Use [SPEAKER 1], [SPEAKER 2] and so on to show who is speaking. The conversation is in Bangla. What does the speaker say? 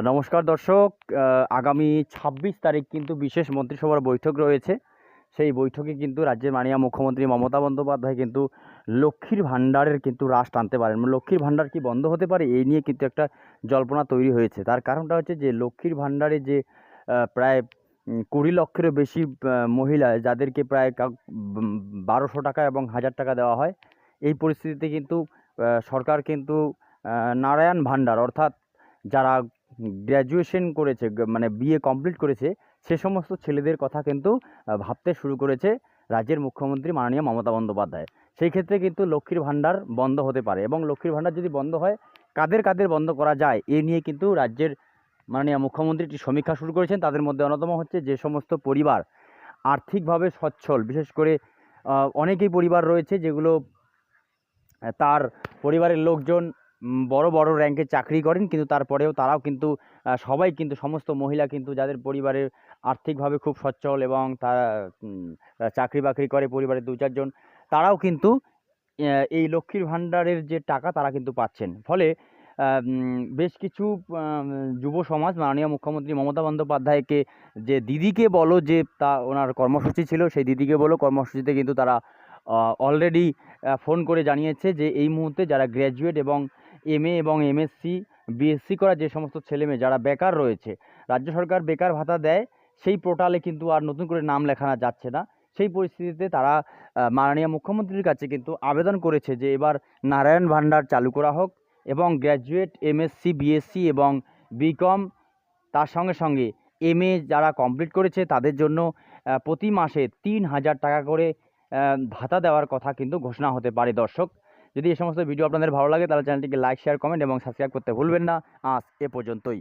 [SPEAKER 1] নমস্কার দর্শক। আগামী ২৬ তারিখ কিন্তু বিশেষ মন্ত্রিসভার বৈঠক রয়েছে। সেই বৈঠকে কিন্তু রাজ্যের মাননীয় মুখ্যমন্ত্রী মমতা বন্দ্যোপাধ্যায় কিন্তু লক্ষ্মীর ভাণ্ডারের কিন্তু হ্রাস টানতে পারেন। লক্ষ্মীর ভাণ্ডার কি বন্ধ হতে পারে? এই নিয়ে কিন্তু একটা জল্পনা তৈরি হয়েছে। তার কারণটা হচ্ছে যে লক্ষ্মীর ভাণ্ডারে যে প্রায় ২০ লক্ষেরও বেশি মহিলা যাদেরকে প্রায় ১২০০ টাকা এবং ১,০০০ টাকা দেওয়া হয়। এই পরিস্থিতিতে কিন্তু সরকার কিন্তু নারায়ণ ভাণ্ডার অর্থাৎ যারা গ্র্যাজুয়েশন করেছে, মানে বিএ কমপ্লিট করেছে, সে সমস্ত ছেলেদের কথা কিন্তু ভাবতে শুরু করেছে রাজ্যের মুখ্যমন্ত্রী মাননীয় মমতা বন্দ্যোপাধ্যায়। সেই ক্ষেত্রে কিন্তু লক্ষ্মীর ভাণ্ডার বন্ধ হতে পারে এবং লক্ষ্মীর ভাণ্ডার যদি বন্ধ হয়, কাদের কাদের বন্ধ করা যায় এ নিয়ে কিন্তু রাজ্যের মাননীয় মুখ্যমন্ত্রী একটি সমীক্ষা শুরু করেছেন। তাদের মধ্যে অন্যতম হচ্ছে যে সমস্ত পরিবার আর্থিকভাবে সচ্ছল, বিশেষ করে অনেকেই পরিবার রয়েছে যেগুলো তার পরিবারের লোকজন বড় বড় র্যাঙ্কে চাকরি করেন, কিন্তু তারপরেও তারাও কিন্তু সবাই কিন্তু সমস্ত মহিলা কিন্তু যাদের পরিবারের আর্থিকভাবে খুব সচ্ছল এবং তারা চাকরি বাকরি করে পরিবারের ২-৪ জন, তারাও কিন্তু এই লক্ষ্মীর ভাণ্ডারের যে টাকা তারা কিন্তু পাচ্ছেন। ফলে বেশ কিছু যুব সমাজ মাননীয় মুখ্যমন্ত্রী মমতা বন্দ্যোপাধ্যায়কে যে দিদিকে বলো, যে তা ওনার কর্মসূচি ছিল, সেই দিদিকে বলো কর্মসূচিতে কিন্তু তারা অলরেডি ফোন করে জানিয়েছে যে এই মুহূর্তে যারা গ্র্যাজুয়েট এবং এমএ এবং এমএসসি বিএসসি করা যে সমস্ত ছেলেমেয়ে যারা বেকার রয়েছে, রাজ্য সরকার বেকার ভাতা দেয়, সেই পোর্টালে কিন্তু আর নতুন করে নাম লেখানো যাচ্ছে না। সেই পরিস্থিতিতে তারা মাননীয় মুখ্যমন্ত্রীর কাছে কিন্তু আবেদন করেছে যে এবার নারায়ণ ভাণ্ডার চালু করা হোক এবং গ্র্যাজুয়েট এমএসসি বিএসসি এবং বিকম, তার সঙ্গে সঙ্গে এমএ যারা কমপ্লিট করেছে তাদের জন্য প্রতি মাসে ৩,০০০ টাকা করে ভাতা দেওয়ার কথা কিন্তু ঘোষণা হতে পারে। দর্শক, যদি এই সমস্ত ভিডিও আপনাদের ভালো লাগে তাহলে চ্যানেলটিকে লাইক, শেয়ার, কমেন্ট এবং সাবস্ক্রাইব করতে ভুলবেন না। আজ এ পর্যন্তই।